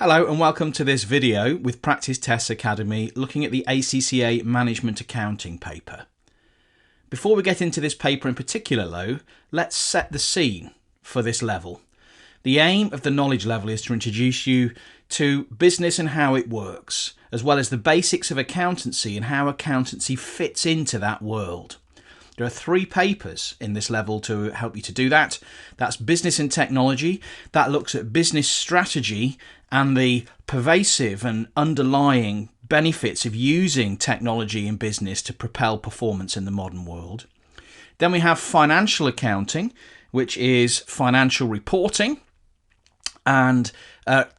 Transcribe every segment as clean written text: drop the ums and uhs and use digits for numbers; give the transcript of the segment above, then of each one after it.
Hello and welcome to this video with Practice Tests Academy looking at the ACCA Management Accounting paper. Before we get into this paper in particular though, let's set the scene for this level. The aim of the knowledge level is to introduce you to business and how it works, as well as the basics of accountancy and how accountancy fits into that world. There are 3 papers in this level to help you to do that. That's Business and Technology, that looks at business strategy and the pervasive and underlying benefits of using technology in business to propel performance in the modern world. Then we have Financial Accounting, which is financial reporting and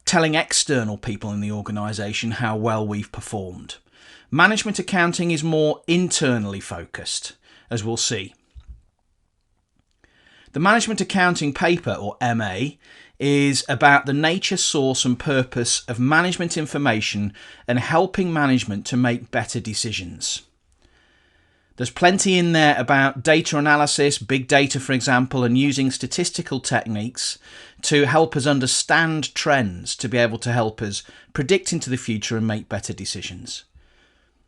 telling external people in the organisation how well we've performed. Management Accounting is more internally focused, as we'll see. The Management Accounting paper, or MA, is about the nature, source and purpose of management information and helping management to make better decisions. There's plenty in there about data analysis, big data for example, and using statistical techniques to help us understand trends to be able to help us predict into the future and make better decisions.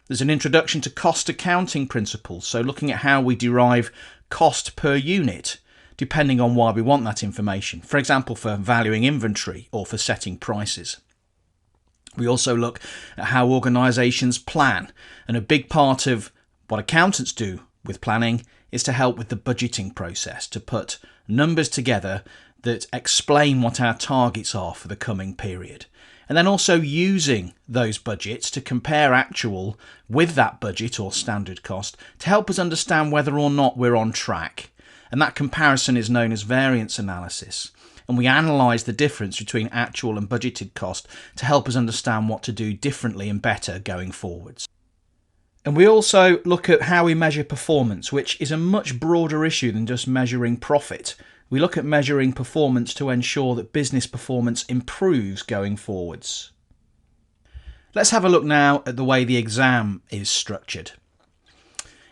There's an introduction to cost accounting principles, so looking at how we derive cost per unit, depending on why we want that information. For example, for valuing inventory or for setting prices. We also look at how organisations plan, and a big part of what accountants do with planning is to help with the budgeting process, to put numbers together that explain what our targets are for the coming period. And then also using those budgets to compare actual with that budget or standard cost to help us understand whether or not we're on track. And that comparison is known as variance analysis. And we analyse the difference between actual and budgeted cost to help us understand what to do differently and better going forwards. And we also look at how we measure performance, which is a much broader issue than just measuring profit. We look at measuring performance to ensure that business performance improves going forwards. Let's have a look now at the way the exam is structured.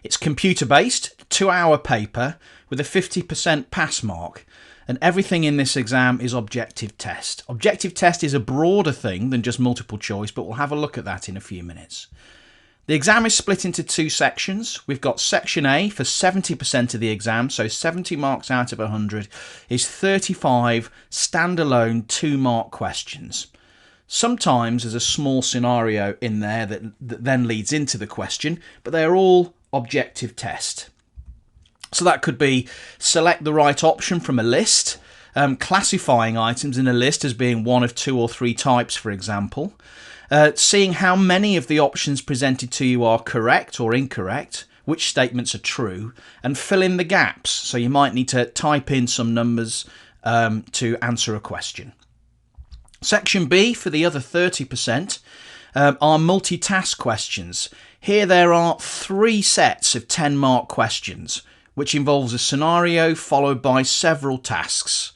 It's computer-based, 2-hour paper with a 50% pass mark, and everything in this exam is objective test. Objective test is a broader thing than just multiple choice, but we'll have a look at that in a few minutes. The exam is split into 2 sections. We've got section A for 70% of the exam, so 70 marks out of 100 is 35 standalone 2-mark questions. Sometimes there's a small scenario in there that then leads into the question, but they're all objective test. So that could be select the right option from a list, classifying items in a list as being 1 of 2 or 3 types, for example. Seeing how many of the options presented to you are correct or incorrect, which statements are true, and fill in the gaps. So you might need to type in some numbers to answer a question. Section B, for the other 30%, are multitask questions. Here there are 3 sets of 10-mark questions, which involves a scenario followed by several tasks.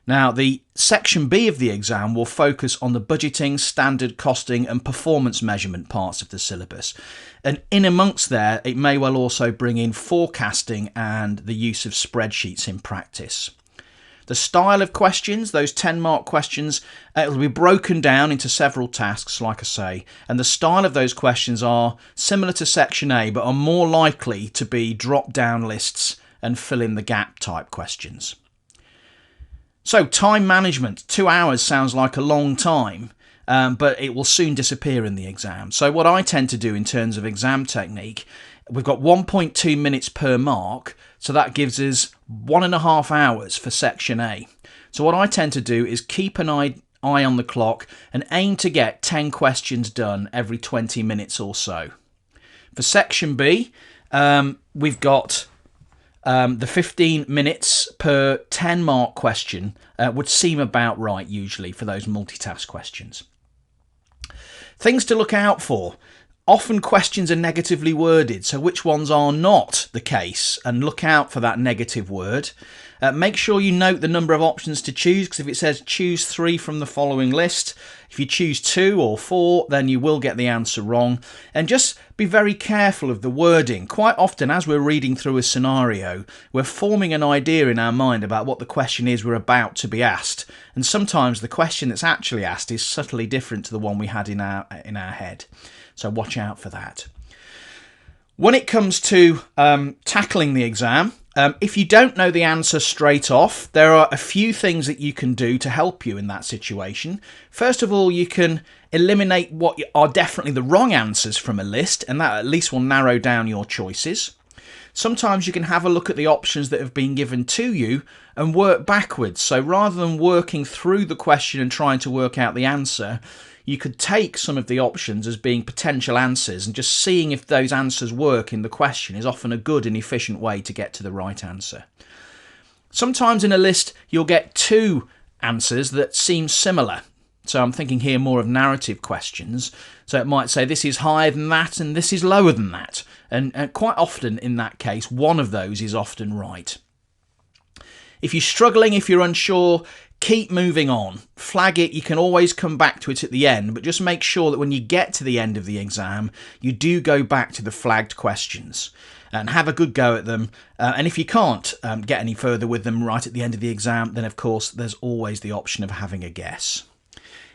Now, the section B of the exam will focus on the budgeting, standard costing and performance measurement parts of the syllabus. And in amongst there, it may well also bring in forecasting and the use of spreadsheets in practice. The style of questions, those 10-mark questions, it will be broken down into several tasks, like I say, and the style of those questions are similar to section A, but are more likely to be drop-down lists and fill-in-the-gap type questions. So, time management, 2 hours sounds like a long time, but it will soon disappear in the exam. So what I tend to do in terms of exam technique, we've got 1.2 minutes per mark, so that gives us 1.5 hours for section A. So what I tend to do is keep an eye on the clock and aim to get 10 questions done every 20 minutes or so. For section B, we've got the 15 minutes per 10-mark question would seem about right usually for those multitask questions. Things to look out for. Often questions are negatively worded, so which ones are not the case, and look out for that negative word. Make sure you note the number of options to choose, because if it says choose 3 from the following list, if you choose 2 or 4, then you will get the answer wrong. And just be very careful of the wording. Quite often, as we're reading through a scenario, we're forming an idea in our mind about what the question is we're about to be asked. And sometimes the question that's actually asked is subtly different to the one we had in our head. So watch out for that. When it comes to tackling the exam, if you don't know the answer straight off, there are a few things that you can do to help you in that situation. First of all, you can eliminate what are definitely the wrong answers from a list, and that at least will narrow down your choices. Sometimes you can have a look at the options that have been given to you and work backwards. So rather than working through the question and trying to work out the answer, you could take some of the options as being potential answers, and just seeing if those answers work in the question is often a good and efficient way to get to the right answer. Sometimes in a list you'll get 2 answers that seem similar. So I'm thinking here more of narrative questions. So it might say this is higher than that and this is lower than that. And quite often in that case, one of those is often right. If you're struggling, if you're unsure, keep moving on. Flag it. You can always come back to it at the end, but just make sure that when you get to the end of the exam, you do go back to the flagged questions and have a good go at them. And if you can't get any further with them right at the end of the exam, then of course there's always the option of having a guess.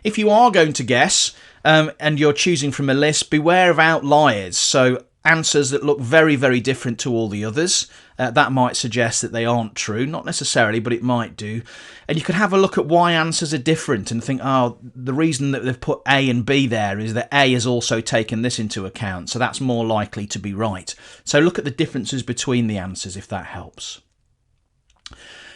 If you are going to guess and you're choosing from a list, beware of outliers. So answers that look very, very different to all the others. That might suggest that they aren't true. Not necessarily, but it might do. And you could have a look at why answers are different and think, oh, the reason that they've put A and B there is that A has also taken this into account, so that's more likely to be right. So look at the differences between the answers if that helps.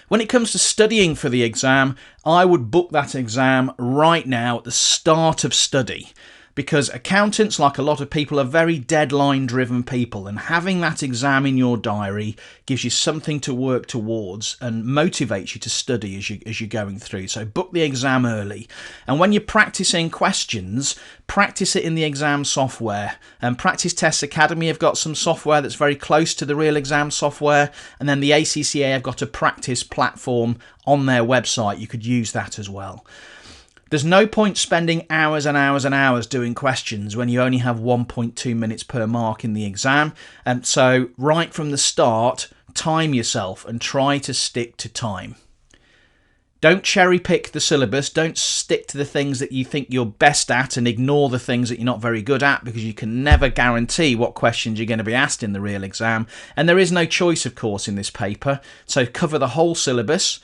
When it comes to studying for the exam, I would book that exam right now at the start of study, because accountants, like a lot of people, are very deadline-driven people, and having that exam in your diary gives you something to work towards and motivates you to study as you're going through. So book the exam early, and when you're practicing questions, practice it in the exam software. And Practice Tests Academy have got some software that's very close to the real exam software, and then the ACCA have got a practice platform on their website. You could use that as well. There's no point spending hours and hours and hours doing questions when you only have 1.2 minutes per mark in the exam. And so right from the start, time yourself and try to stick to time. Don't cherry pick the syllabus. Don't stick to the things that you think you're best at and ignore the things that you're not very good at, because you can never guarantee what questions you're going to be asked in the real exam. And there is no choice, of course, in this paper. So cover the whole syllabus.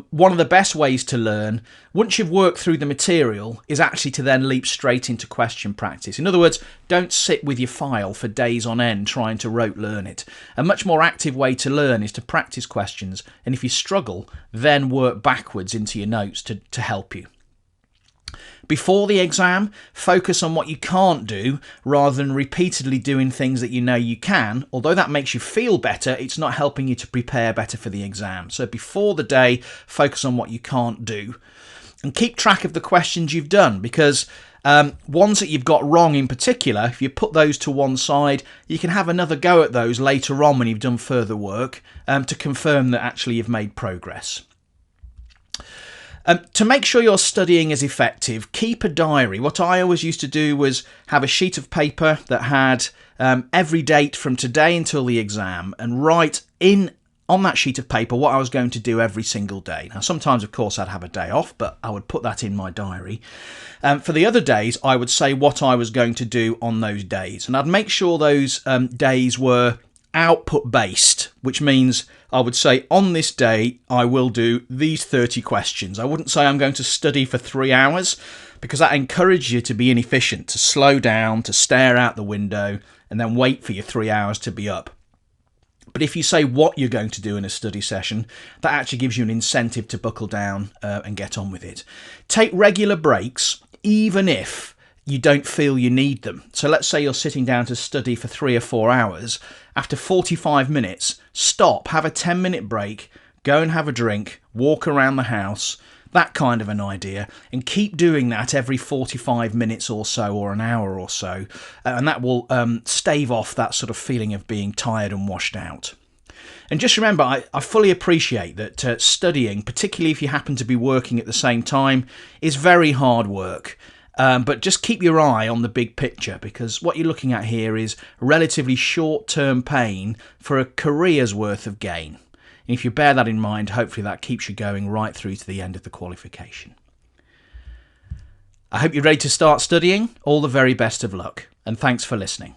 One of the best ways to learn, once you've worked through the material, is actually to then leap straight into question practice. In other words, don't sit with your file for days on end trying to rote learn it. A much more active way to learn is to practice questions, and if you struggle, then work backwards into your notes to help you. Before the exam, focus on what you can't do rather than repeatedly doing things that you know you can. Although that makes you feel better, it's not helping you to prepare better for the exam. So before the day, focus on what you can't do. And keep track of the questions you've done, because ones that you've got wrong in particular, if you put those to one side, you can have another go at those later on when you've done further work to confirm that actually you've made progress. To make sure your studying is effective, keep a diary. What I always used to do was have a sheet of paper that had every date from today until the exam, and write in on that sheet of paper what I was going to do every single day. Now, sometimes, of course, I'd have a day off, but I would put that in my diary. For the other days, I would say what I was going to do on those days, and I'd make sure those days were output based, which means I would say on this day I will do these 30 questions. I wouldn't say I'm going to study for 3 hours, because that encourages you to be inefficient, to slow down, to stare out the window and then wait for your 3 hours to be up. But if you say what you're going to do in a study session, that actually gives you an incentive to buckle down and get on with it. Take regular breaks, even if you don't feel you need them. So let's say you're sitting down to study for 3 or 4 hours. After 45 minutes, stop, have a 10-minute break, go and have a drink, walk around the house, that kind of an idea, and keep doing that every 45 minutes or so, or an hour or so, and that will stave off that sort of feeling of being tired and washed out. And just remember, I fully appreciate that studying, particularly if you happen to be working at the same time, is very hard work. But just keep your eye on the big picture, because what you're looking at here is relatively short-term pain for a career's worth of gain. And if you bear that in mind, hopefully that keeps you going right through to the end of the qualification. I hope you're ready to start studying. All the very best of luck, and thanks for listening.